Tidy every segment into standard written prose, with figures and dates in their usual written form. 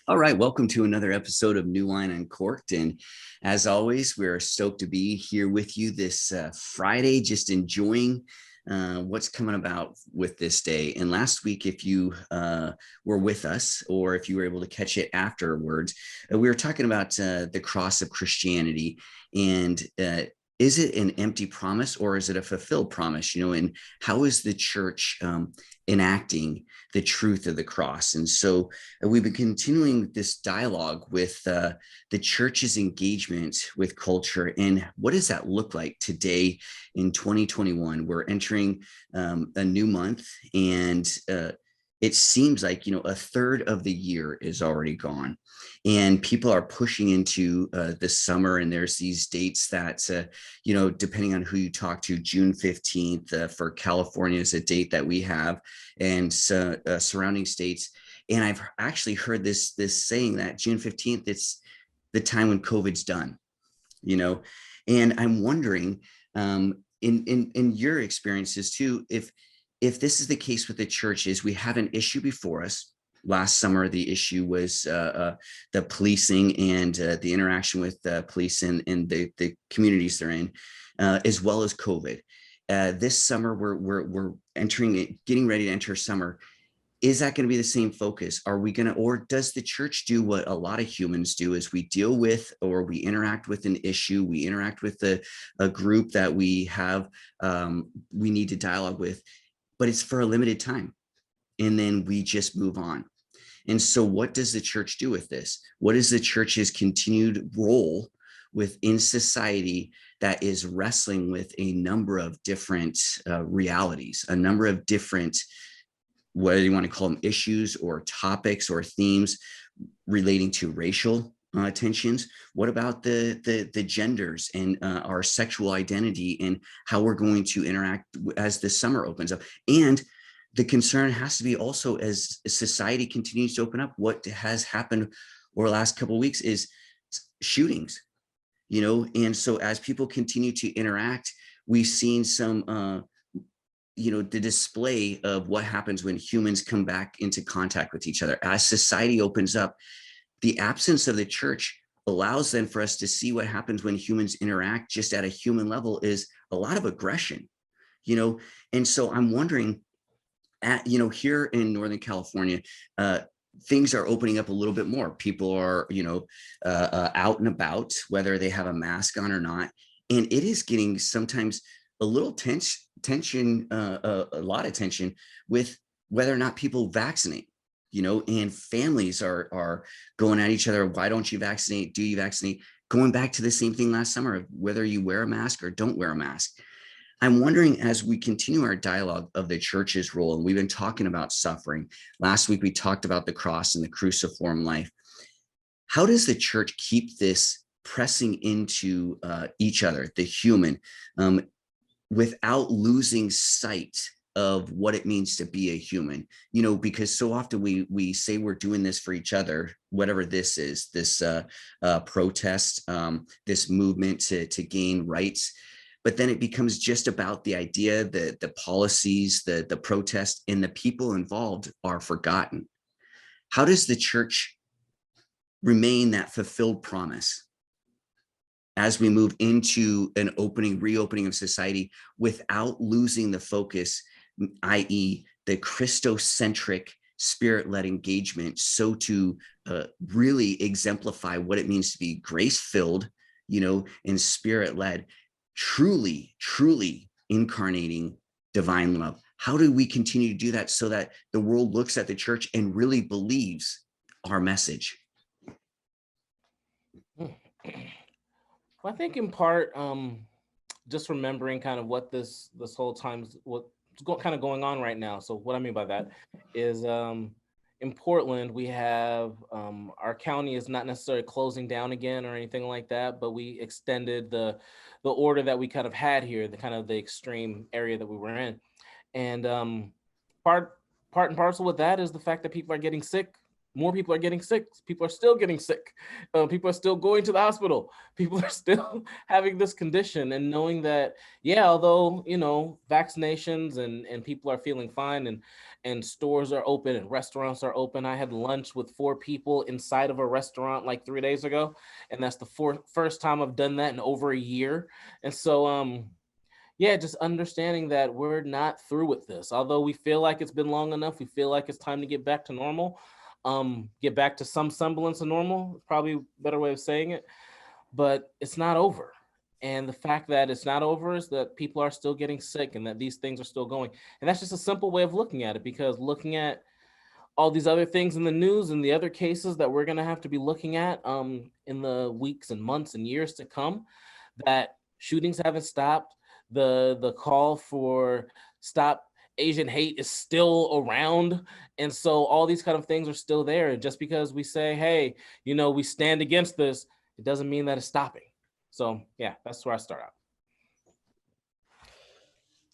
All right, welcome to another episode of New Line Uncorked. And as always, we're stoked to be here with you this Friday, just enjoying what's coming about with this day. And last week, if you were with us or if you were able to catch it afterwards, we were talking about the cross of Christianity and is it an empty promise or is it a fulfilled promise? And how is the church enacting the truth of the cross? And so we've been continuing this dialogue with the church's engagement with culture and what does that look like today in 2021? We're entering a new month and it seems like a third of the year is already gone and people are pushing into the summer, and there's these dates that depending on who you talk to, June 15th for California is a date that we have, and surrounding states. And I've actually heard this saying that June 15th, it's the time when COVID's done, and I'm wondering, in your experiences too, if this is the case with the churches. We have an issue before us. Last summer, the issue was the policing and the interaction with the police and the communities they're in, as well as COVID. This summer, we're getting ready to enter summer. Is that going to be the same focus? Are we going to, or does the church do what a lot of humans do, is we deal with or we interact with an issue, we interact with a group that we have, we need to dialogue with, but it's for a limited time. And then we just move on. And so what does the church do with this? What is the church's continued role within society that is wrestling with a number of different realities, a number of different, whether you want to call them issues or topics or themes relating to racial tensions? What about the genders and our sexual identity and how we're going to interact as the summer opens up? And the concern has to be also, as society continues to open up, what has happened over the last couple of weeks is shootings, and so as people continue to interact, we've seen some the display of what happens when humans come back into contact with each other. As society opens up, the absence of the church allows then for us to see what happens when humans interact just at a human level is a lot of aggression, and so I'm wondering, here in Northern California, things are opening up a little bit more. People are, out and about, whether they have a mask on or not. And it is getting sometimes a little tension, a lot of tension with whether or not people vaccinate, and families are going at each other. Why don't you vaccinate? Do you vaccinate? Going back to the same thing last summer, whether you wear a mask or don't wear a mask. I'm wondering, as we continue our dialogue of the church's role, and we've been talking about suffering. Last week, we talked about the cross and the cruciform life. How does the church keep this pressing into each other, the human, without losing sight of what it means to be a human? Because so often we say we're doing this for each other, whatever this is, this protest, this movement to gain rights. But then it becomes just about the idea, the policies, the protest, and the people involved are forgotten. How does the church remain that fulfilled promise as we move into an reopening of society without losing the focus, i.e. the Christocentric spirit-led engagement, so to really exemplify what it means to be grace-filled, and spirit-led, truly incarnating divine love? How do we continue to do that so that the world looks at the church and really believes our message? Well, I think in part, just remembering kind of what this whole time, what's kind of going on right now. So what I mean by that is, in Portland, we have, our county is not necessarily closing down again or anything like that, but we extended the order that we kind of had here, the kind of the extreme area that we were in. And part and parcel with that is the fact that people are getting sick more people are getting sick. People are still getting sick. People are still going to the hospital. People are still having this condition, and knowing that, yeah, although vaccinations and people are feeling fine, and stores are open and restaurants are open. I had lunch with 4 people inside of a restaurant like 3 days ago, and that's the first time I've done that in over a year. And so, yeah, just understanding that we're not through with this. Although we feel like it's been long enough, we feel like it's time to get back to normal, get back to some semblance of normal, probably a better way of saying it, but it's not over. And the fact that it's not over is that people are still getting sick and that these things are still going. And that's just a simple way of looking at it, because looking at all these other things in the news and the other cases that we're going to have to be looking at in the weeks and months and years to come, that shootings haven't stopped. The call for stop Asian hate is still around. And so all these kind of things are still there. And just because we say, hey, we stand against this, it doesn't mean that it's stopping. So yeah, that's where I start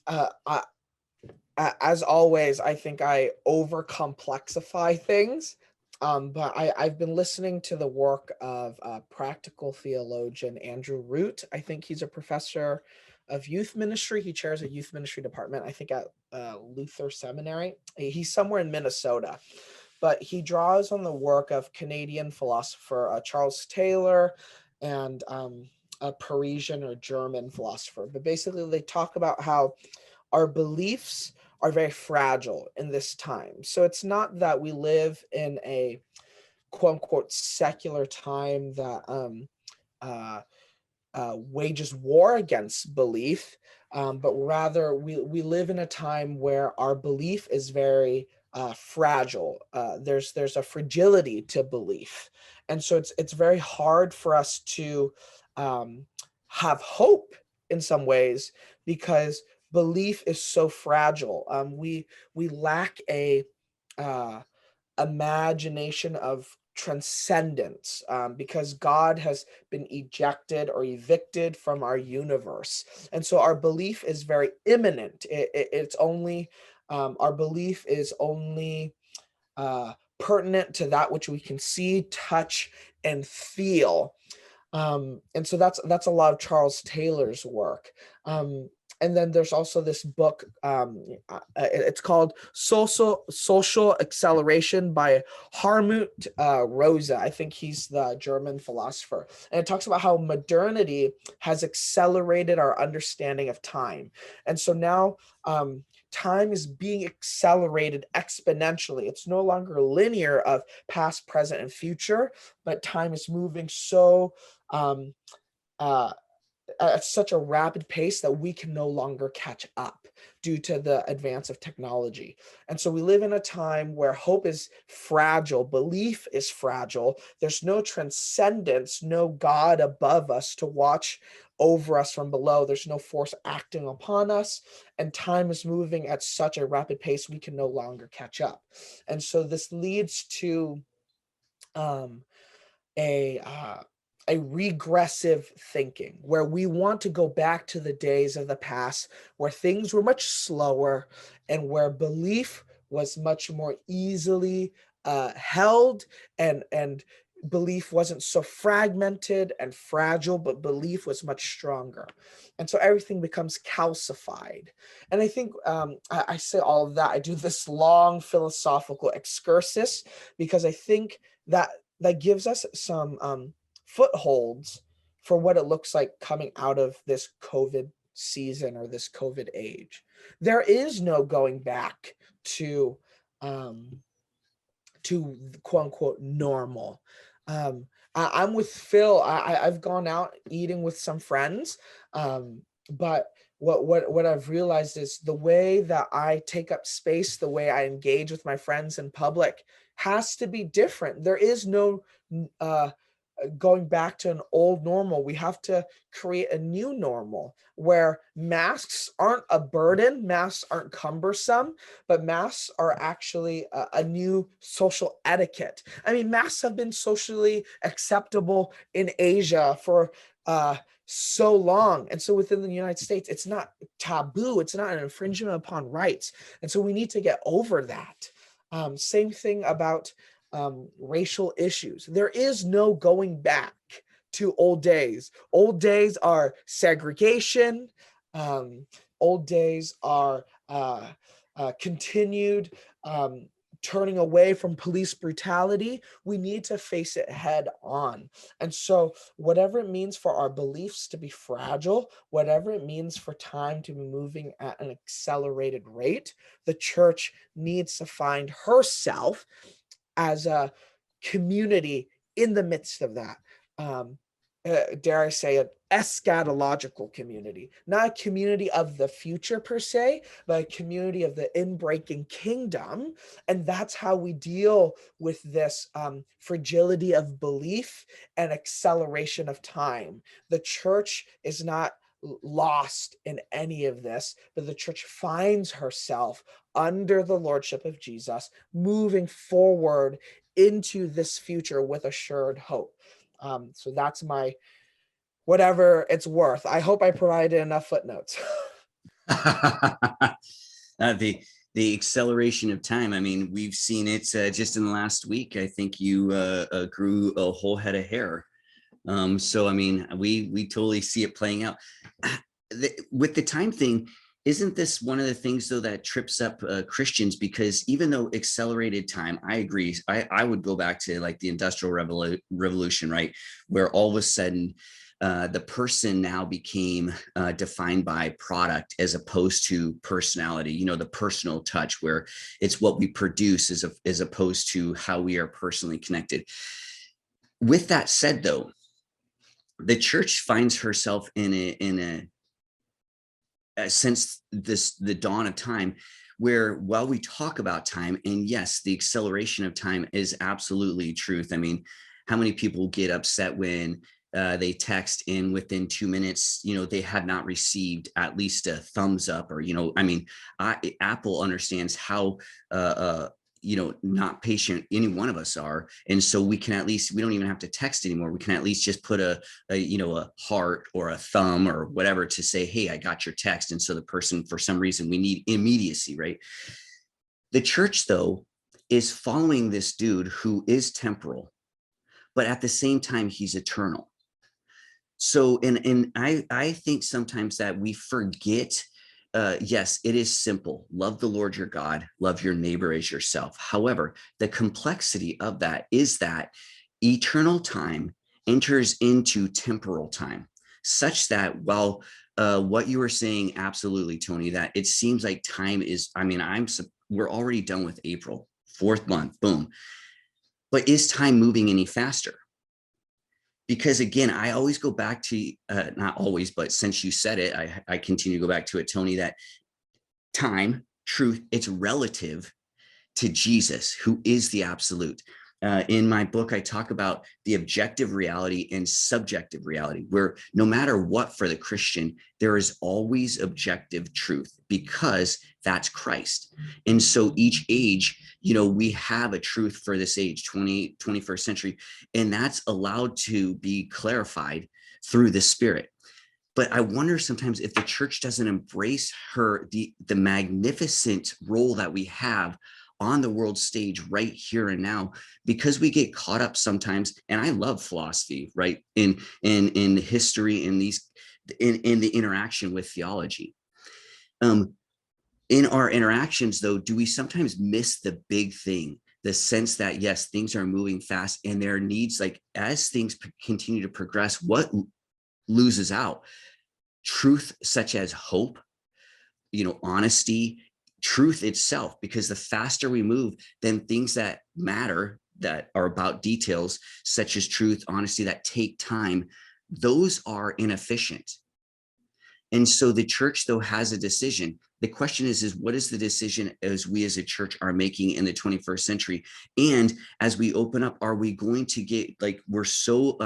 out. As always, I think I overcomplexify things. But I've been listening to the work of practical theologian Andrew Root. I think he's a professor of youth ministry. He chairs a youth ministry department, I think, at Luther Seminary. He's somewhere in Minnesota. But he draws on the work of Canadian philosopher Charles Taylor and a Parisian or German philosopher. But basically, they talk about how our beliefs are very fragile in this time. So it's not that we live in a quote unquote secular time that wages war against belief, but rather we live in a time where our belief is very fragile. There's a fragility to belief, and so it's very hard for us to have hope in some ways, because belief is so fragile. We lack a imagination of transcendence, because God has been ejected or evicted from our universe, and so our belief is very imminent. It's only our belief is only pertinent to that which we can see, touch, and feel. And so that's a lot of Charles Taylor's work. And then there's also this book. It's called Social Acceleration by Harmut Rosa. I think he's the German philosopher. And it talks about how modernity has accelerated our understanding of time. And so now time is being accelerated exponentially. It's no longer linear of past, present, and future, but time is moving so at such a rapid pace that we can no longer catch up due to the advance of technology. And so we live in a time where hope is fragile, belief is fragile. There's no transcendence, no God above us to watch over us from below. There's no force acting upon us, and time is moving at such a rapid pace we can no longer catch up. And so this leads to a regressive thinking, where we want to go back to the days of the past where things were much slower and where belief was much more easily held, and belief wasn't so fragmented and fragile, but belief was much stronger. And so everything becomes calcified. And I think I say all of that. I do this long philosophical excursus because I think that gives us some footholds for what it looks like coming out of this COVID season or this COVID age. There is no going back to quote unquote normal. I'm with Phil. I've gone out eating with some friends, but what I've realized is the way that I take up space, the way I engage with my friends in public, has to be different. There is no going back to an old normal. We have to create a new normal where masks aren't a burden, masks aren't cumbersome, but masks are actually a new social etiquette. I mean, masks have been socially acceptable in Asia for so long. And so within the United States, it's not taboo. It's not an infringement upon rights. And so we need to get over that. Same thing about racial issues. There is no going back to old days. Old days are segregation. Old days are continued turning away from police brutality. We need to face it head on. And so, whatever it means for our beliefs to be fragile, whatever it means for time to be moving at an accelerated rate, the church needs to find herself as a community in the midst of that. Dare I say, an eschatological community, not a community of the future per se, but a community of the inbreaking kingdom. And that's how we deal with this fragility of belief and acceleration of time. The church is not lost in any of this, but the church finds herself under the lordship of Jesus, moving forward into this future with assured hope. So that's my whatever it's worth. I hope I provided enough footnotes. The acceleration of time. I mean, we've seen it just in the last week. I think you grew a whole head of hair. So I mean, we totally see it playing out. With the time thing, isn't this one of the things though that trips up Christians? Because even though accelerated time, I agree. I would go back to like the Industrial Revolution, right, where all of a sudden the person now became defined by product as opposed to personality. You know, the personal touch, where it's what we produce as opposed to how we are personally connected. With that said, though, the church finds herself in a since the dawn of time, where while we talk about time, and yes, the acceleration of time is absolutely truth. I mean, how many people get upset when they text in within 2 minutes, you know, they had not received at least a thumbs up, or, you know, I mean, Apple understands how you know, not patient any one of us are, and so we can at least, we don't even have to text anymore. We can at least just put a you know, a heart or a thumb or whatever to say, hey, I got your text. And so the person, for some reason, we need immediacy, right? The church, though, is following this dude who is temporal, but at the same time he's eternal. So and I think sometimes that we forget, yes, it is simple. Love the Lord your God, love your neighbor as yourself. However, the complexity of that is that eternal time enters into temporal time, such that while what you were saying, absolutely, Tony, that it seems like time is, I mean, we're already done with April, 4th month, boom. But is time moving any faster? Because again, I always go back to, not always, but since you said it, I continue to go back to it, Tony, that time, truth, it's relative to Jesus, who is the absolute. In my book, I talk about the objective reality and subjective reality, where no matter what for the Christian, there is always objective truth, because that's Christ. And so each age, you know, we have a truth for this age, 21st century, and that's allowed to be clarified through the Spirit. But I wonder sometimes if the church doesn't embrace the magnificent role that we have on the world stage right here and now, because we get caught up sometimes. And I love philosophy, right? In history, in the interaction with theology. In our interactions, though, do we sometimes miss the big thing? The sense that, yes, things are moving fast, and there are needs, like as things continue to progress, what loses out? Truth such as hope, you know, honesty, truth itself, because the faster we move, then things that matter, that are about details such as truth, honesty, that take time, those are inefficient. And so the church, though, has a decision. The question is what is the decision as we as a church are making in the 21st century? And as we open up, are we going to get, like, we're so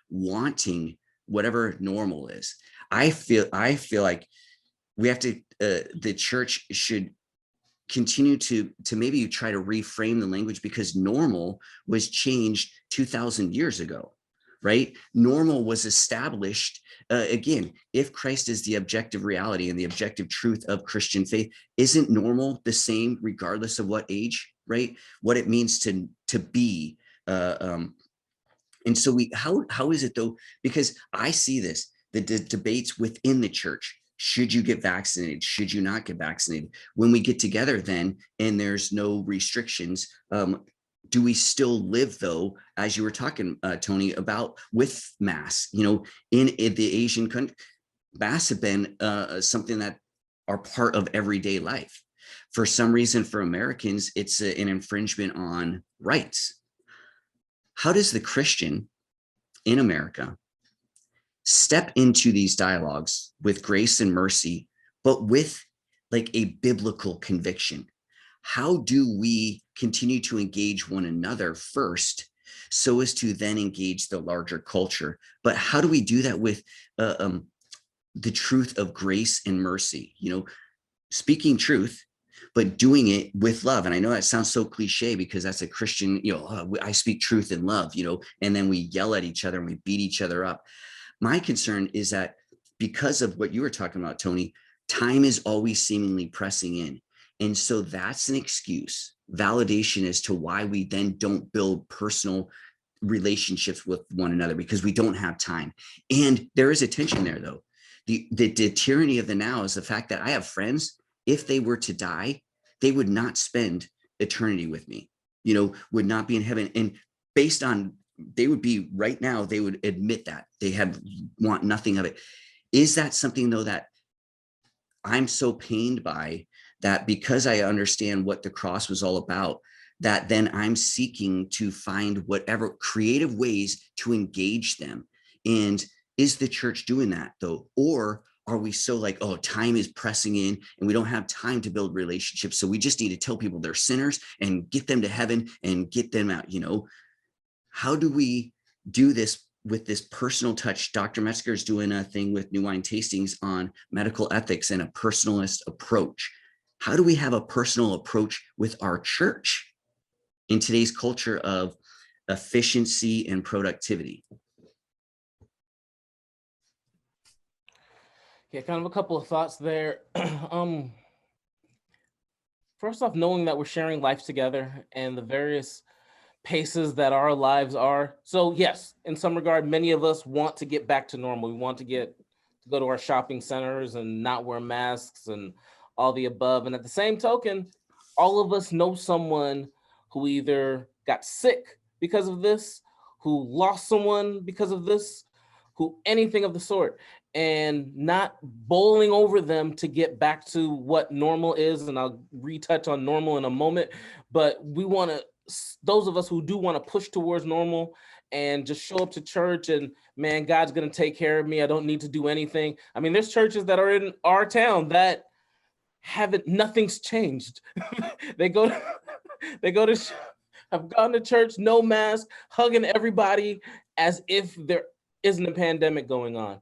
wanting whatever normal is. I feel like we have to, the church should continue to maybe try to reframe the language, because normal was changed 2,000 years ago, right? Normal was established, again, if Christ is the objective reality and the objective truth of Christian faith, isn't normal the same regardless of what age, right? What it means to to be. And so how is it though? Because I see this, the debates within the church. Should you get vaccinated? Should you not get vaccinated? When we get together then, and there's no restrictions, do we still live though, as you were talking, Tony, about with masks, in the Asian country, masks have been something that are part of everyday life. For some reason, for Americans, it's an infringement on rights. How does the Christian in America step into these dialogues with grace and mercy, but with like a biblical conviction? How do we continue to engage one another first so as to then engage the larger culture? But how do we do that with the truth of grace and mercy? Speaking truth, but doing it with love. And I know that sounds so cliche because that's a Christian, I speak truth in love, and then we yell at each other and we beat each other up. My concern is that because of what you were talking about, Tony, time is always seemingly pressing in. And so that's an excuse, validation as to why we then don't build personal relationships with one another, because we don't have time. And there is a tension there though. The tyranny of the now is the fact that I have friends, if they were to die, they would not spend eternity with me, would not be in heaven. And based on, they would be right now, they would admit that they want nothing of it. Is that something though that I'm so pained by, that because I understand what the cross was all about, that then I'm seeking to find whatever creative ways to engage them? And is the church doing that though? Or are we so like, oh, time is pressing in and we don't have time to build relationships, so we just need to tell people they're sinners and get them to heaven and get them out? How do we do this with this personal touch? Dr. Metzger is doing a thing with New Wine Tastings on medical ethics and a personalist approach. How do we have a personal approach with our church in today's culture of efficiency and productivity? Yeah, kind of a couple of thoughts there. First off, knowing that we're sharing life together and the various paces that our lives are. So yes, in some regard, many of us want to get back to normal. We want to go to our shopping centers and not wear masks and all the above. And at the same token, all of us know someone who either got sick because of this, who lost someone because of this, who anything of the sort, and not bowling over them to get back to what normal is. And I'll retouch on normal in a moment, but we want to, those of us who do want to push towards normal and just show up to church and, man, God's going to take care of me, I don't need to do anything. I mean, there's churches that are in our town that nothing's changed. they go to have gone to church, no mask, hugging everybody as if there isn't a pandemic going on.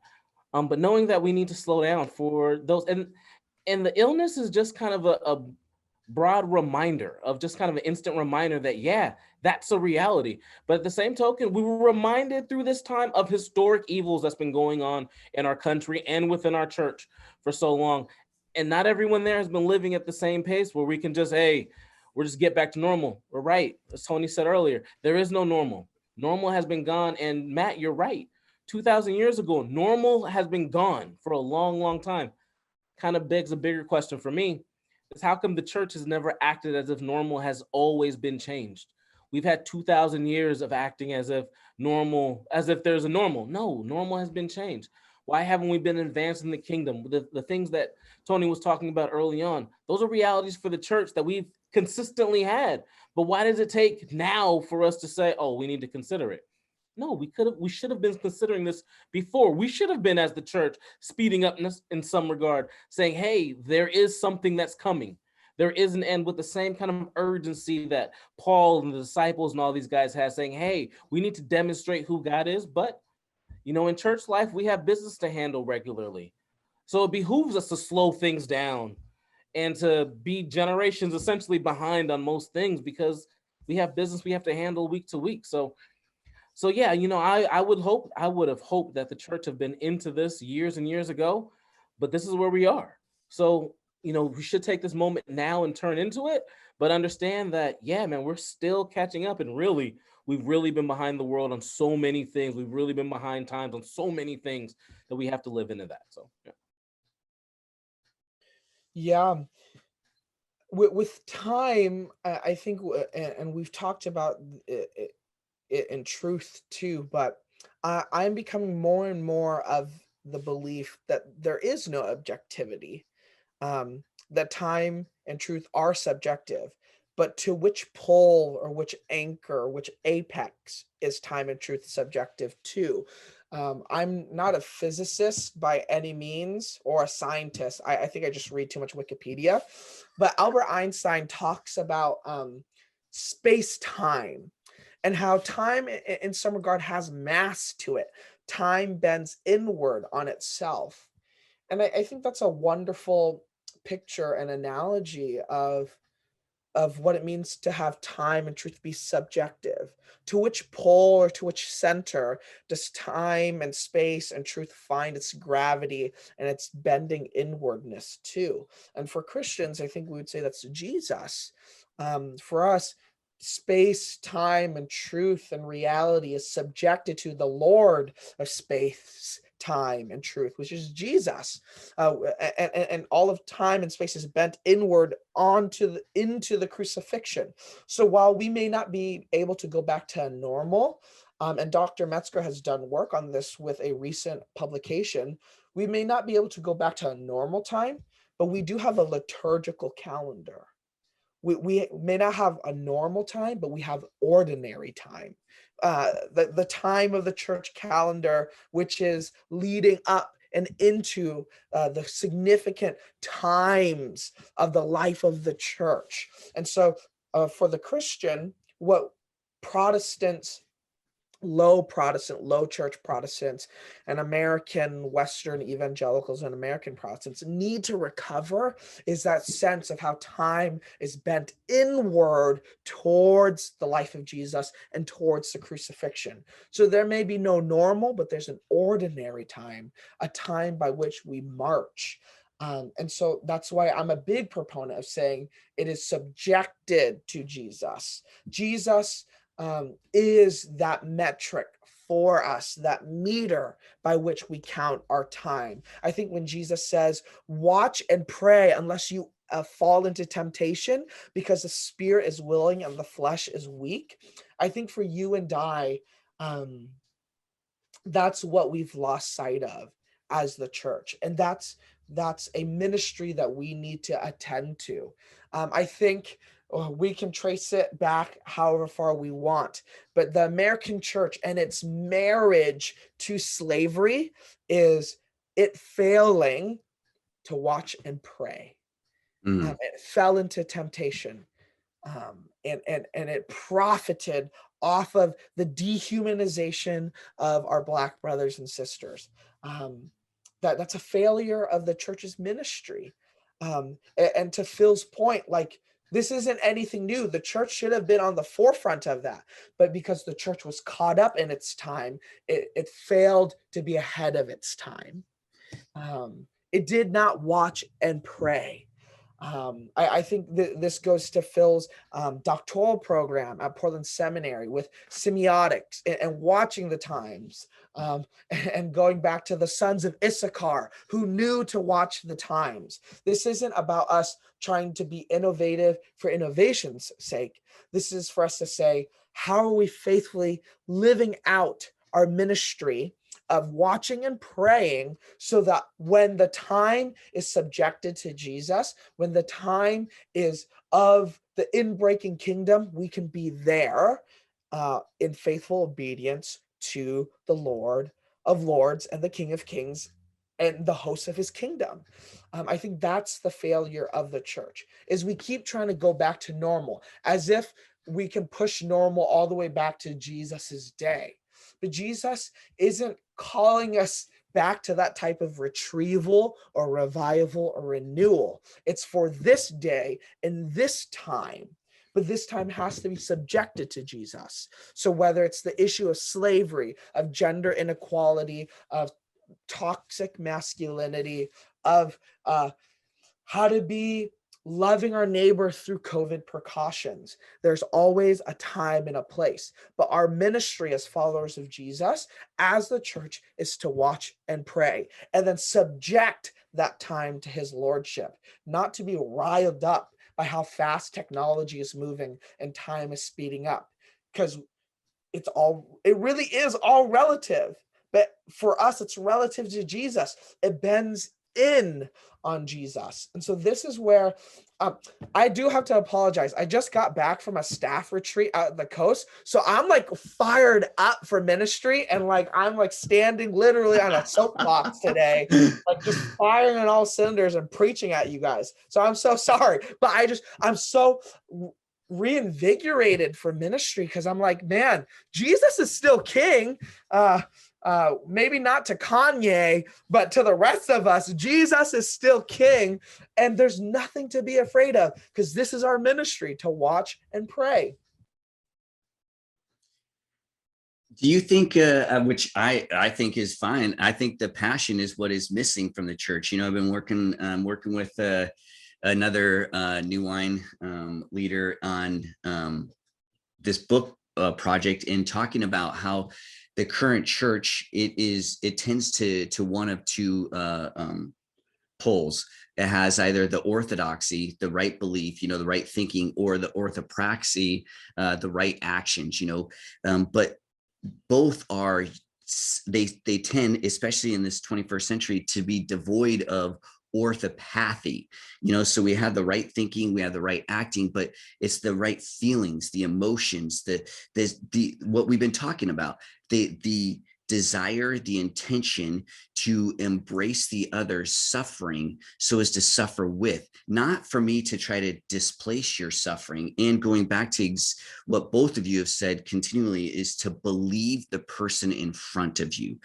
But knowing that we need to slow down for those, and the illness is just kind of a broad reminder of just kind of an instant reminder that, yeah, that's a reality. But at the same token, we were reminded through this time of historic evils that's been going on in our country and within our church for so long. And not everyone there has been living at the same pace where we can just, hey, we're just get back to normal. We're right. As Tony said earlier, there is no normal. Normal has been gone. And Matt, you're right. 2,000 years ago, normal has been gone for a long, long time. Kind of begs a bigger question for me, is how come the church has never acted as if normal has always been changed? We've had 2,000 years of acting as if normal, as if there's a normal. No, normal has been changed. Why haven't we been advancing the kingdom? The things that Tony was talking about early on, those are realities for the church that we've consistently had. But why does it take now for us to say, oh, we need to consider it? No, we should have been considering this before. We should have been, as the church, speeding up in some regard, saying, hey, there is something that's coming. There is an end, with the same kind of urgency that Paul and the disciples and all these guys had, saying, hey, we need to demonstrate who God is. But, in church life, we have business to handle regularly. So it behooves us to slow things down and to be generations essentially behind on most things, because we have business we have to handle week to week. So yeah, I would have hoped that the church have been into this years and years ago, but this is where we are. So, we should take this moment now and turn into it. but understand that, yeah, man, we're still catching up. And really, we've really been behind the world on so many things. We've really been behind times on so many things that we have to live into that. So, yeah. Yeah. With time, I think, and we've talked about it in truth too, but I'm becoming more and more of the belief that there is no objectivity, that time and truth are subjective, but to which pole or which anchor, which apex is time and truth subjective to? I'm not a physicist by any means or a scientist. I think I just read too much Wikipedia. But Albert Einstein talks about space time and how time, in some regard, has mass to it. Time bends inward on itself. And I think that's a wonderful picture and analogy of what it means to have time and truth be subjective. To which pole or to which center does time and space and truth find its gravity and its bending inwardness to? And for Christians, I think we would say that's Jesus. For us, space, time, and truth and reality is subjected to the Lord of space, time, and truth, which is Jesus. And all of time and space is bent inward into the crucifixion. So while we may not be able to go back to normal, and Dr. Metzger has done work on this with a recent publication, we may not be able to go back to a normal time, but we do have a liturgical calendar. We may not have a normal time, but we have ordinary time. The time of the church calendar, which is leading up and into the significant times of the life of the church. And so for the Christian, what Protestants, low church Protestants, and American Western evangelicals and American Protestants need to recover is that sense of how time is bent inward towards the life of Jesus and towards the crucifixion. So there may be no normal, but there's an ordinary time, a time by which we march. And so that's why I'm a big proponent of saying it is subjected to Jesus. Jesus is that metric for us, that meter by which we count our time. I think when Jesus says, watch and pray unless you fall into temptation, because the spirit is willing and the flesh is weak. I think for you and I, that's what we've lost sight of as the church. And that's a ministry that we need to attend to. I think we can trace it back however far we want, but the American church and its marriage to slavery is it failing to watch and pray. It fell into temptation, and it profited off of the dehumanization of our Black brothers and sisters. That's a failure of the church's ministry. And to Phil's point, like, this isn't anything new. The church should have been on the forefront of that, but because the church was caught up in its time, it failed to be ahead of its time. It did not watch and pray. I think this goes to Phil's doctoral program at Portland Seminary with semiotics and watching the times, and going back to the sons of Issachar who knew to watch the times. This isn't about us trying to be innovative for innovation's sake. This is for us to say, how are we faithfully living out our ministry of watching and praying, so that when the time is subjected to Jesus, when the time is of the inbreaking kingdom, we can be there in faithful obedience to the Lord of Lords and the King of Kings and the host of his kingdom. I think that's the failure of the church, is we keep trying to go back to normal as if we can push normal all the way back to Jesus's day. But Jesus isn't calling us back to that type of retrieval or revival or renewal. It's for this day and this time. But this time has to be subjected to Jesus. So whether it's the issue of slavery, of gender inequality, of toxic masculinity, of how to be loving our neighbor through COVID precautions. There's always a time and a place. But our ministry as followers of Jesus, as the church, is to watch and pray and then subject that time to his lordship, not to be riled up by how fast technology is moving and time is speeding up. Because it really is all relative. But for us, it's relative to Jesus. It bends in on Jesus. And so this is where I do have to apologize. I just got back from a staff retreat out on the coast. So I'm like fired up for ministry. And like, I'm like standing literally on a soapbox today, like just firing on all cylinders and preaching at you guys. So I'm so sorry, but I'm so reinvigorated for ministry because I'm like, man, Jesus is still king. Maybe not to Kanye, but to the rest of us, Jesus is still king, and there's nothing to be afraid of because this is our ministry, to watch and pray. Do you think, which I think is fine, I think the passion is what is missing from the church. I've been working with another New Wine leader on this book project and talking about how the current church, it tends to one of two poles. It has either the orthodoxy, the right belief, the right thinking, or the orthopraxy, the right actions, but both are, they tend, especially in this 21st century, to be devoid of orthopathy. So we have the right thinking, we have the right acting, but it's the right feelings, the emotions, the what we've been talking about, the desire, the intention to embrace the other's suffering so as to suffer with, not for me to try to displace your suffering. And going back to what both of you have said continually, is to believe the person in front of you.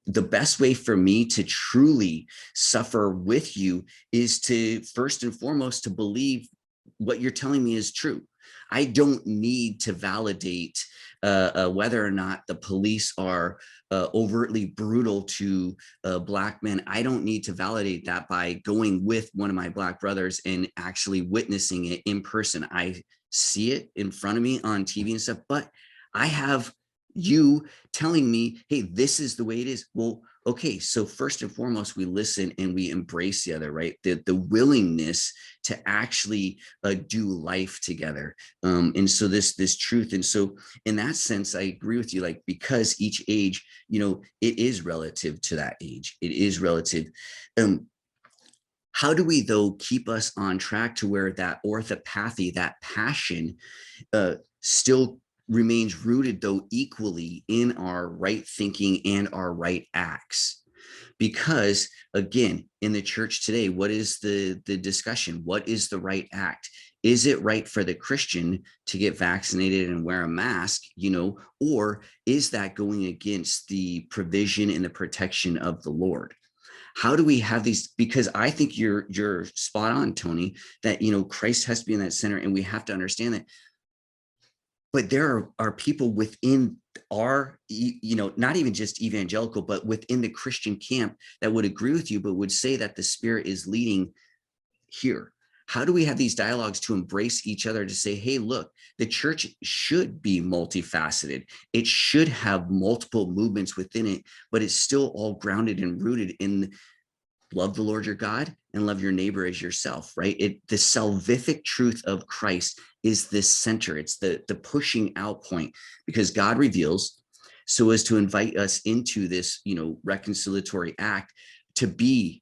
The best way for me to truly suffer with you is to, first and foremost, to believe what you're telling me is true. I don't need to validate whether or not the police are overtly brutal to Black men. I don't need to validate that by going with one of my Black brothers and actually witnessing it in person. I see it in front of me on TV and stuff, but I have you telling me, hey, this is the way it is. Well, okay, so first and foremost, we listen and we embrace the other, right? The willingness to actually do life together. And so this truth. And so in that sense, I agree with you, like, because each age, it is relative to that age. It is relative. How do we, though, keep us on track to where that orthopathy, that passion, still remains rooted, though, equally in our right thinking and our right acts? Because again, in the church today, what is the discussion? What is the right act? Is it right for the Christian to get vaccinated and wear a mask, or is that going against the provision and the protection of the Lord? How do we have these? Because I think you're spot on, Tony, that, Christ has to be in that center, and we have to understand that. But there are people within our, not even just evangelical, but within the Christian camp that would agree with you, but would say that the Spirit is leading here. How do we have these dialogues to embrace each other, to say, hey, look, the church should be multifaceted. It should have multiple movements within it, but it's still all grounded and rooted in love the Lord your God and love your neighbor as yourself, right? The salvific truth of Christ is this center. It's the pushing out point, because God reveals so as to invite us into this, reconciliatory act to be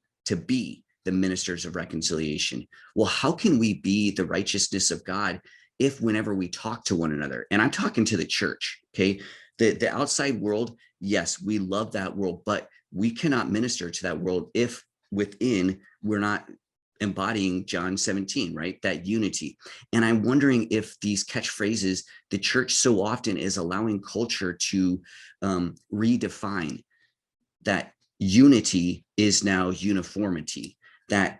the ministers of reconciliation. Well, how can we be the righteousness of God if, whenever we talk to one another, and I'm talking to the church, okay, the outside world, yes, we love that world, but we cannot minister to that world if within we're not embodying John 17, right? That unity. And I'm wondering if these catchphrases, the church so often is allowing culture to redefine that unity is now uniformity, that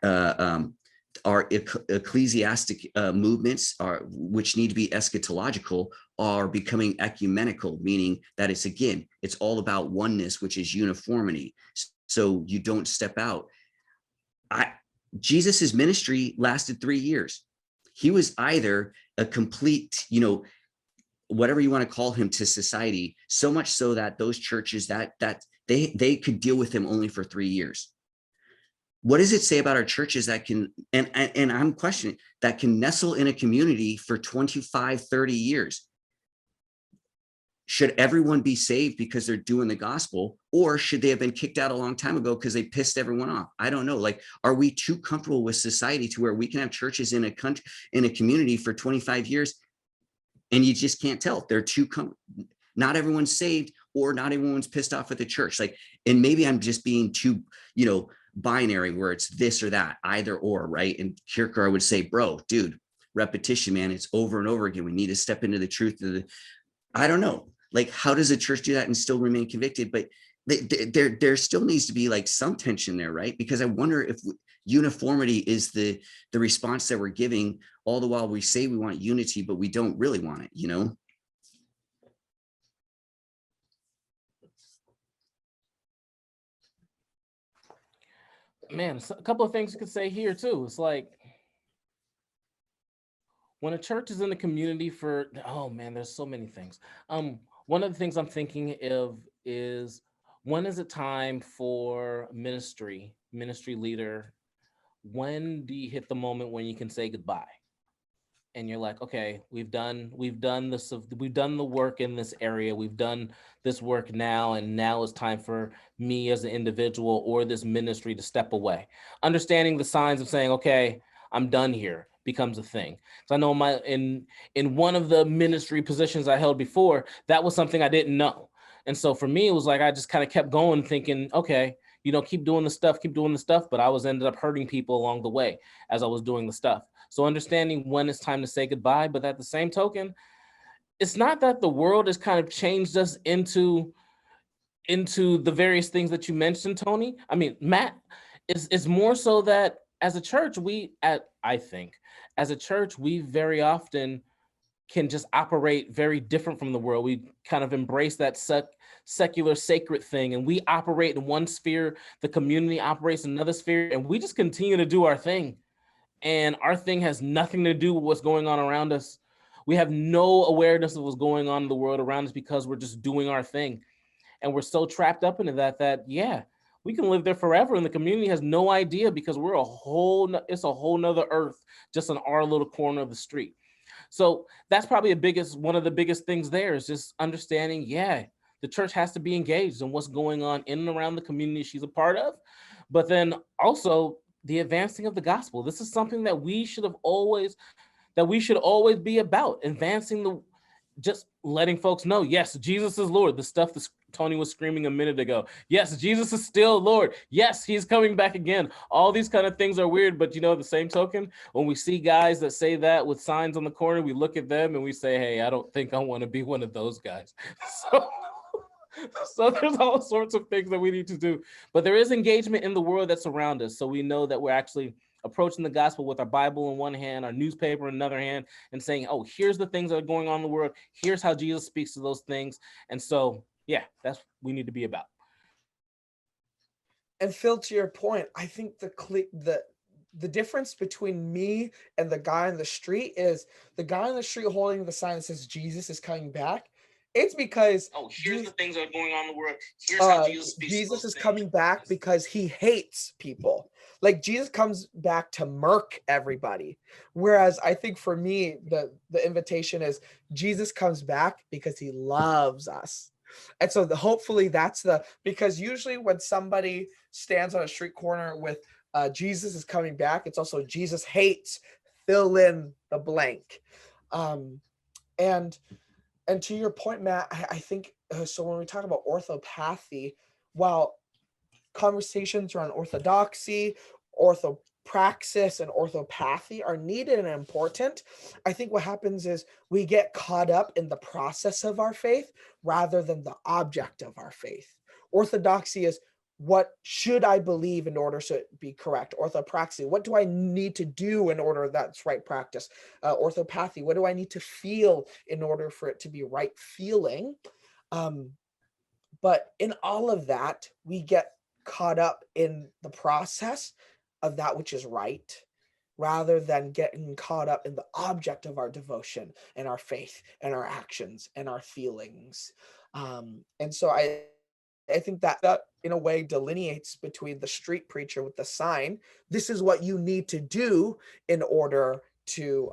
our ecclesiastic movements, which need to be eschatological, are becoming ecumenical, meaning that it's all about oneness, which is uniformity. So you don't step out. Jesus's ministry lasted 3 years. He was either a complete, whatever you want to call him to society, so much so that those churches that they could deal with him only for 3 years. What does it say about our churches that can, and I'm questioning, that can nestle in a community for 25, 30 years? Should everyone be saved because they're doing the gospel, or should they have been kicked out a long time ago because they pissed everyone off? I don't know. Like, are we too comfortable with society to where we can have churches in a country, in a community for 25 years and you just can't tell? They're too not everyone's saved, or not everyone's pissed off at the church. Like, and maybe I'm just being too, binary, where it's this or that, either or, right? And Kierkegaard would say, bro, dude, repetition, man, it's over and over again. We need to step into the truth of I don't know. Like, how does a church do that and still remain convicted? But there still needs to be like some tension there, right? Because I wonder if uniformity is the response that we're giving, all the while we say we want unity, but we don't really want it, Man, a couple of things you could say here too. It's like, when a church is in the community for, oh man, there's so many things. One of the things I'm thinking of is, when is it time for ministry leader? When do you hit the moment when you can say goodbye? And you're like, okay, we've done this, we've done the work in this area, we've done this work now, and now it's time for me as an individual or this ministry to step away. Understanding the signs of saying, okay, I'm done here, becomes a thing. So I know in one of the ministry positions I held before, that was something I didn't know. And so for me, it was like, I just kind of kept going thinking, okay, keep doing the stuff, but I was ended up hurting people along the way as I was doing the stuff. So understanding when it's time to say goodbye, but at the same token, it's not that the world has kind of changed us into the various things that you mentioned, Tony. I mean, Matt, it's more so that as a church, I think as a church, we very often can just operate very different from the world. We kind of embrace that secular sacred thing, and we operate in one sphere, the community operates in another sphere, and we just continue to do our thing. And our thing has nothing to do with what's going on around us. We have no awareness of what's going on in the world around us because we're just doing our thing. And we're so trapped up into that yeah, we can live there forever, and the community has no idea, because it's a whole nother earth just on our little corner of the street. So that's probably one of the biggest things there, is just understanding, yeah, the church has to be engaged in what's going on in and around the community she's a part of. But then also the advancing of the gospel. This is something that we should always be about, advancing just letting folks know, yes, Jesus is Lord. The stuff that Tony was screaming a minute ago. Yes, Jesus is still Lord. Yes, he's coming back again. All these kind of things are weird, but the same token, when we see guys that say that with signs on the corner, we look at them and we say, hey, I don't think I want to be one of those guys. So there's all sorts of things that we need to do, but there is engagement in the world that's around us. So we know that we're actually approaching the gospel with our Bible in one hand, our newspaper in another hand, and saying, oh, here's the things that are going on in the world. Here's how Jesus speaks to those things. And so, yeah, that's what we need to be about. And Phil, to your point, I think the difference between me and the guy on the street is, the guy on the street holding the sign that says Jesus is coming back. It's because, oh, here's the things that are going on in the world. Here's how Jesus speaks. Jesus is coming back because he hates people. Like, Jesus comes back to murk everybody. Whereas I think for me, the invitation is, Jesus comes back because he loves us. And so hopefully that's because usually when somebody stands on a street corner with Jesus is coming back, it's also Jesus hates, fill in the blank. And to your point, Matt, I think, so when we talk about orthopraxy, while conversations around orthodoxy, orthopraxis, and orthopathy are needed and important, I think what happens is we get caught up in the process of our faith rather than the object of our faith. Orthodoxy is, what should I believe in order to be correct? Orthopraxy, what do I need to do in order that's right practice? Orthopathy, what do I need to feel in order for it to be right feeling? But in all of that, we get caught up in the process of that which is right, rather than getting caught up in the object of our devotion and our faith and our actions and our feelings. And so I think that in a way delineates between the street preacher with the sign. This is what you need to do in order to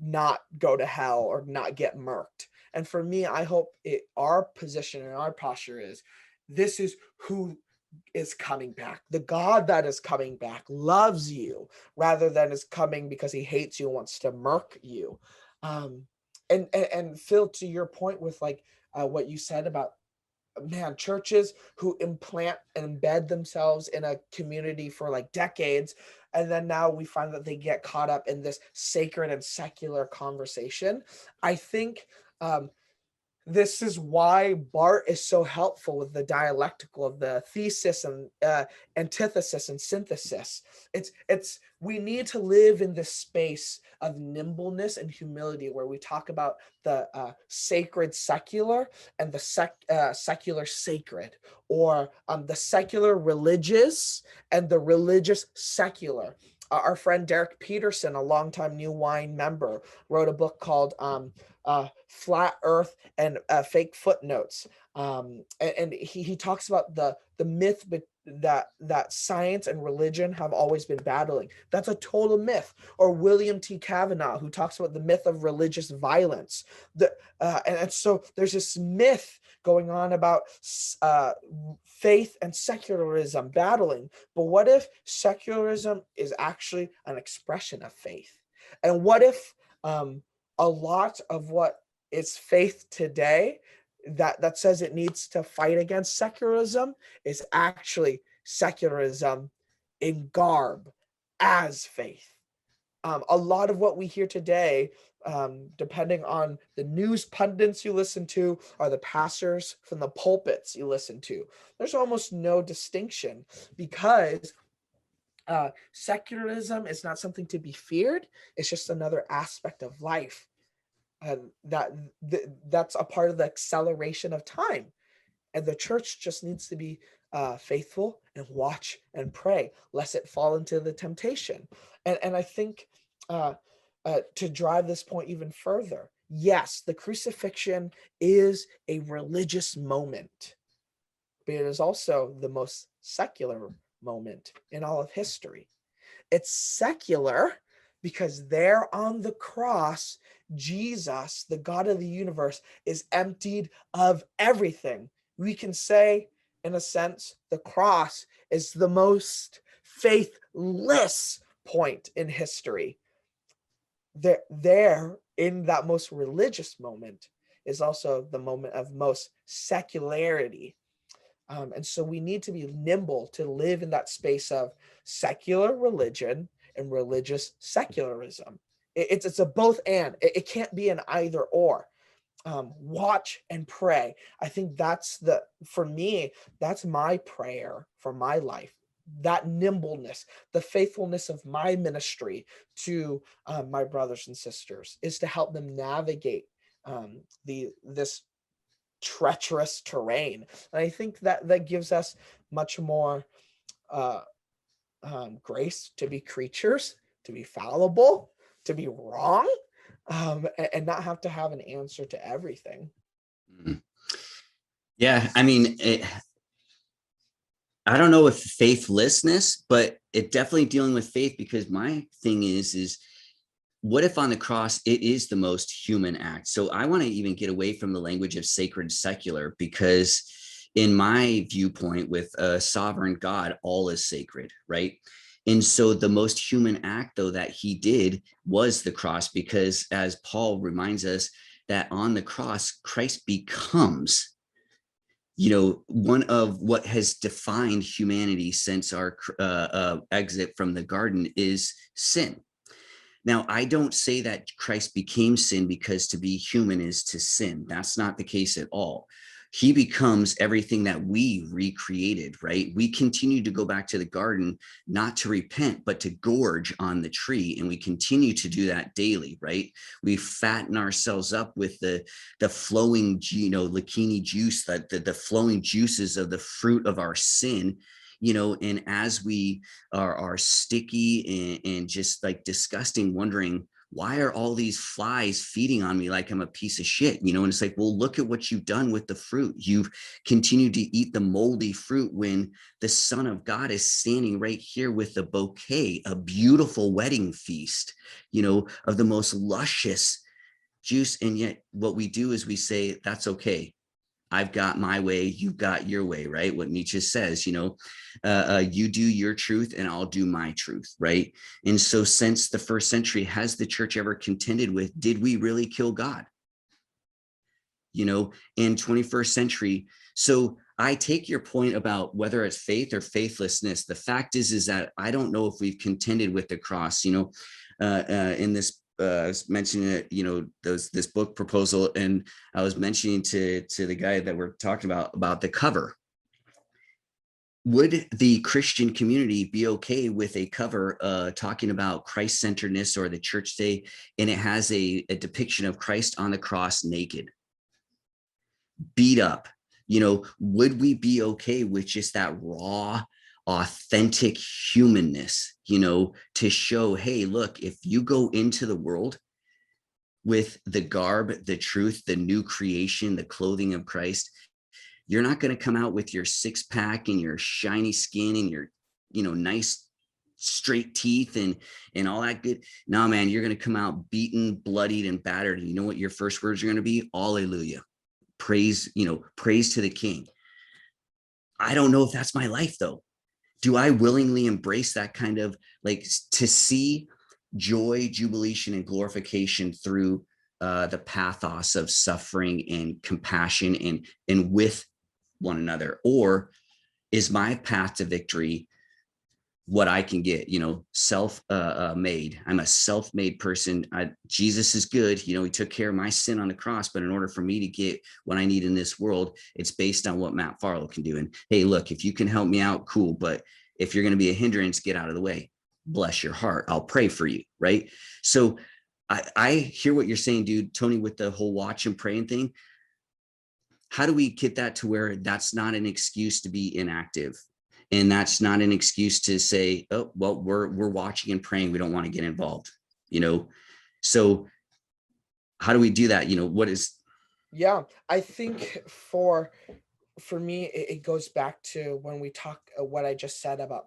not go to hell or not get murked. And for me, I hope our position and our posture is, this is who is coming back. The God that is coming back loves you, rather than is coming because he hates you and wants to murk you. And Phil, to your point with like what you said about, man, churches who implant and embed themselves in a community for like decades, and then now we find that they get caught up in this sacred and secular conversation. I think this is why Bart is so helpful with the dialectical of the thesis and antithesis and synthesis. It's we need to live in this space of nimbleness and humility, where we talk about the sacred secular and the secular sacred, or the secular religious and the religious secular. Our friend Derek Peterson, a longtime New Wine member, wrote a book called Flat Earth and Fake Footnotes, and he talks about the myth that science and religion have always been battling. That's a total myth. Or William T. Kavanaugh, who talks about the myth of religious violence. And so there's this myth going on about faith and secularism battling. But what if secularism is actually an expression of faith? And what if a lot of what is faith today that says it needs to fight against secularism is actually secularism in garb as faith? A lot of what we hear today, depending on the news pundits you listen to, or the pastors from the pulpits you listen to, there's almost no distinction, because secularism is not something to be feared. It's just another aspect of life. That's a part of the acceleration of time. And the church just needs to be faithful and watch and pray, lest it fall into the temptation. And I think to drive this point even further, yes, the crucifixion is a religious moment, but it is also the most secular moment in all of history. It's secular because there on the cross, Jesus, the God of the universe, is emptied of everything. We can say, in a sense, the cross is the most faithless point in history. There, in that most religious moment, is also the moment of most secularity. And so we need to be nimble to live in that space of secular religion and religious secularism. It's a both and. It can't be an either or. Watch and pray. I think for me, that's my prayer for my life. That nimbleness, the faithfulness of my ministry to my brothers and sisters, is to help them navigate this treacherous terrain. And I think that gives us much more grace to be creatures, to be fallible, to be wrong, and not have to have an answer to everything. Yeah, I mean, I don't know if faithlessness, but it definitely dealing with faith, because my thing is what if on the cross it is the most human act? So I want to even get away from the language of sacred secular, because in my viewpoint, with a sovereign God, all is sacred, right? And so the most human act, though, that he did was the cross, because as Paul reminds us, that on the cross, Christ becomes, one of what has defined humanity since our exit from the garden is sin. Now, I don't say that Christ became sin because to be human is to sin. That's not the case at all. He becomes everything that we recreated, right? We continue to go back to the garden, not to repent, but to gorge on the tree. And we continue to do that daily, right? We fatten ourselves up with the flowing, zucchini juice, that the flowing juices of the fruit of our sin. and as we are sticky and just like disgusting, wondering, why are all these flies feeding on me like I'm a piece of shit? And it's like, well, look at what you've done with the fruit. You've continued to eat the moldy fruit when the Son of God is standing right here with a bouquet, a beautiful wedding feast, of the most luscious juice. And yet what we do is we say, that's okay. I've got my way, you've got your way, right? What Nietzsche says, you do your truth and I'll do my truth, right? And so since the first century, has the church ever contended with, did we really kill God? In 21st century. So I take your point about whether it's faith or faithlessness. The fact is that I don't know if we've contended with the cross, in this I was mentioning it, this book proposal, and I was mentioning to the guy that we're talking about the cover. Would the Christian community be okay with a cover talking about Christ-centeredness or the church day, and it has a depiction of Christ on the cross naked, beat up? Would we be okay with just that raw, authentic humanness, to show, hey, look, if you go into the world with the garb, the truth, the new creation, the clothing of Christ, you're not going to come out with your six pack and your shiny skin and your, nice straight teeth and all that good. No, man, you're going to come out beaten, bloodied, and battered. And you know what your first words are going to be? Hallelujah. Praise, praise to the King. I don't know if that's my life though. Do I willingly embrace that kind of, like, to see joy, jubilation, and glorification through the pathos of suffering and compassion and with one another? Or is my path to victory what I can get, self-made? I'm a self-made person. Jesus is good. He took care of my sin on the cross, but in order for me to get what I need in this world, it's based on what Matt Farlow can do. And hey, look, if you can help me out, cool. But if you're going to be a hindrance, get out of the way. Bless your heart. I'll pray for you. Right. So I hear what you're saying, dude, Tony, with the whole watch and praying thing. How do we get that to where that's not an excuse to be inactive? And that's not an excuse to say, oh, well, we're watching and praying, we don't want to get involved, So how do we do that? What is? Yeah, I think for me, it goes back to when we talk what I just said about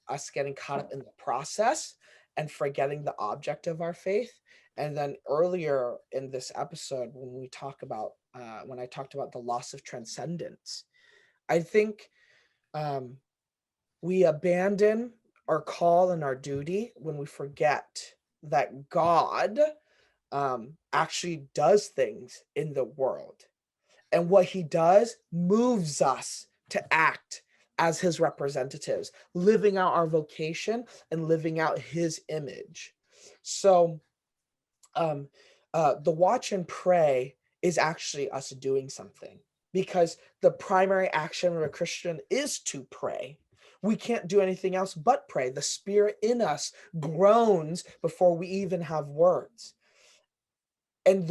us getting caught up in the process and forgetting the object of our faith. And then earlier in this episode, when we talk about when I talked about the loss of transcendence, I think we abandon our call and our duty when we forget that God actually does things in the world. And what he does moves us to act as his representatives, living out our vocation and living out his image. So the watch and pray is actually us doing something, because the primary action of a Christian is to pray. We can't do anything else but pray. The Spirit in us groans before we even have words. And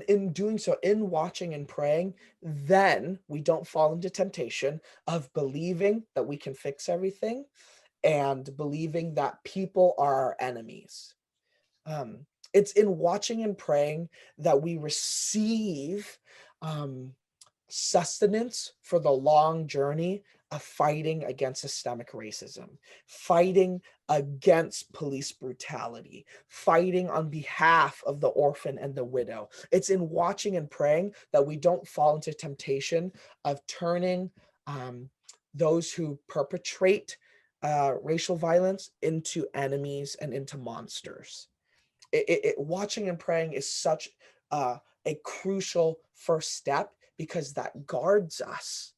in doing so, in watching and praying, then we don't fall into temptation of believing that we can fix everything and believing that people are our enemies. It's in watching and praying that we receive sustenance for the long journey of fighting against systemic racism, fighting against police brutality, fighting on behalf of the orphan and the widow. It's in watching and praying that we don't fall into temptation of turning those who perpetrate racial violence into enemies and into monsters. Watching and praying is such a crucial first step, because that guards us,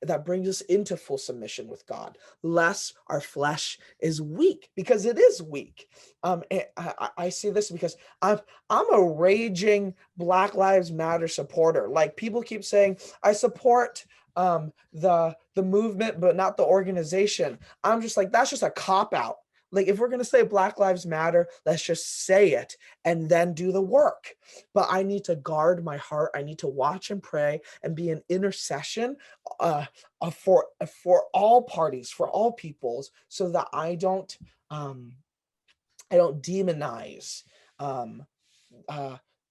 that brings us into full submission with God, lest our flesh is weak, because it is weak. I see this because I'm a raging Black Lives Matter supporter. Like, people keep saying I support the movement but not the organization. I'm just like, that's just a cop out. Like, if we're going to say Black Lives Matter, let's just say it and then do the work. But I need to guard my heart. I need to watch and pray and be an intercession for all parties, for all peoples, so that I don't demonize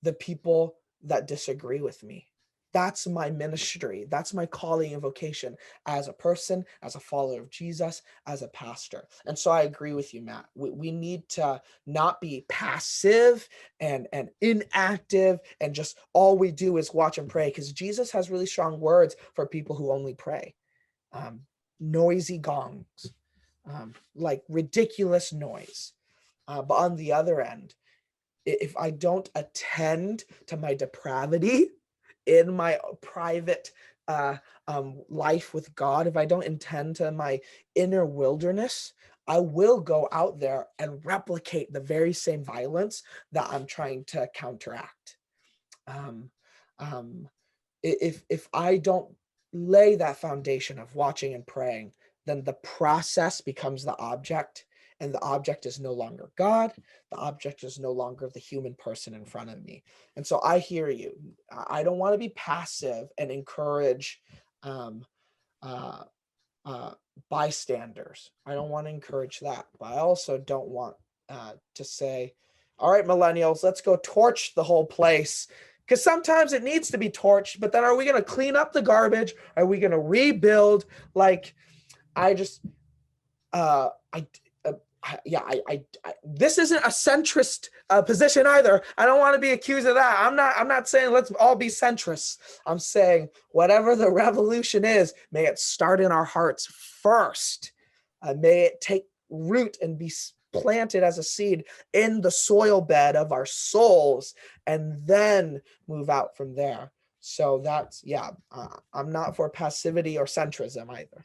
the people that disagree with me. That's my ministry. That's my calling and vocation as a person, as a follower of Jesus, as a pastor. And so I agree with you, Matt. We need to not be passive and inactive and just all we do is watch and pray, because Jesus has really strong words for people who only pray. Noisy gongs, like ridiculous noise. But on the other end, if I don't attend to my depravity in my private life with God, if I don't attend to my inner wilderness, I will go out there and replicate the very same violence that I'm trying to counteract. If I don't lay that foundation of watching and praying, then the process becomes the object, and the object is no longer God. The object is no longer the human person in front of me. And so I hear you. I don't want to be passive and encourage bystanders. I don't want to encourage that, but I also don't want to say, all right, millennials, let's go torch the whole place. Because sometimes it needs to be torched, but then are we going to clean up the garbage? Are we going to rebuild? Like, this isn't a centrist position either. I don't want to be accused of that. I'm not saying let's all be centrists. I'm saying whatever the revolution is, may it start in our hearts first. May it take root and be planted as a seed in the soil bed of our souls, and then move out from there. So that's, I'm not for passivity or centrism either.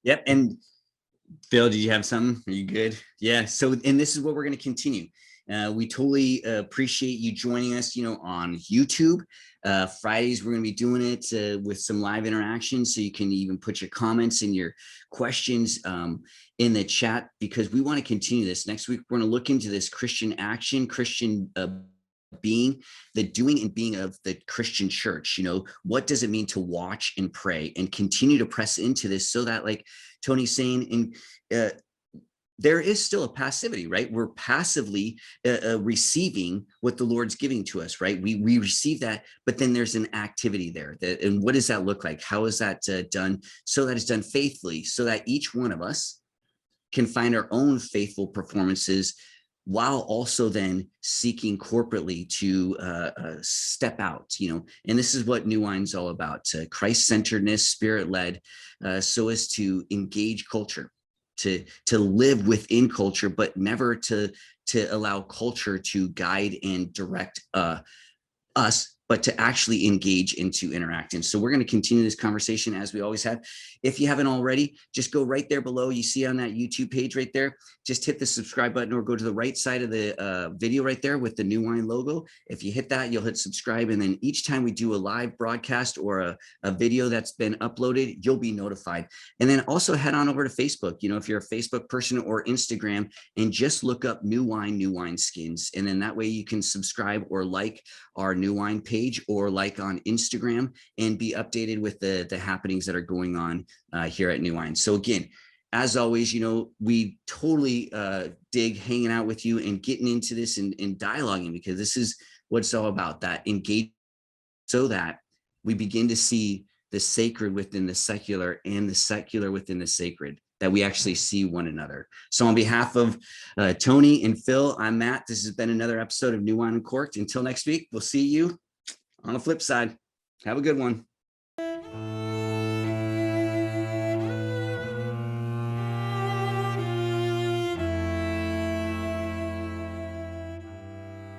Yep. And Phil, did you have something? Are you good? Yeah. So, and this is what we're going to continue. We totally appreciate you joining us, on YouTube. Fridays, we're going to be doing it with some live interaction. So you can even put your comments and your questions in the chat, because we want to continue this. Next week, we're going to look into this Christian action, Christian being, the doing and being of the Christian church. What does it mean to watch and pray and continue to press into this, so that, like Tony's saying, there is still a passivity, right? We're passively receiving what the Lord's giving to us, right? We receive that, but then there's an activity there. And what does that look like? How is that done? So that it's done faithfully, so that each one of us can find our own faithful performances, while also then seeking corporately to step out, and this is what New Wine's all about: Christ-centeredness, spirit-led, so as to engage culture, to live within culture, but never to allow culture to guide and direct us, but to actually engage and to interact. And so we're going to continue this conversation as we always have. If you haven't already, just go right there below. You see on that YouTube page right there, just hit the subscribe button, or go to the right side of the video right there with the New Wine logo. If you hit that, you'll hit subscribe. And then each time we do a live broadcast or a video that's been uploaded, you'll be notified. And then also head on over to Facebook, if you're a Facebook person, or Instagram, and just look up New Wine Skins. And then that way you can subscribe or like our New Wine page, or like on Instagram, and be updated with the happenings that are going on here at New Wine. So again, as always, we totally dig hanging out with you and getting into this and dialoguing, because this is what it's all about, that engage, so that we begin to see the sacred within the secular and the secular within the sacred, that we actually see one another. So on behalf of Tony and Phil, I'm Matt. This has been another episode of New Wine UnCorked. Until next week, we'll see you on the flip side. Have a good one.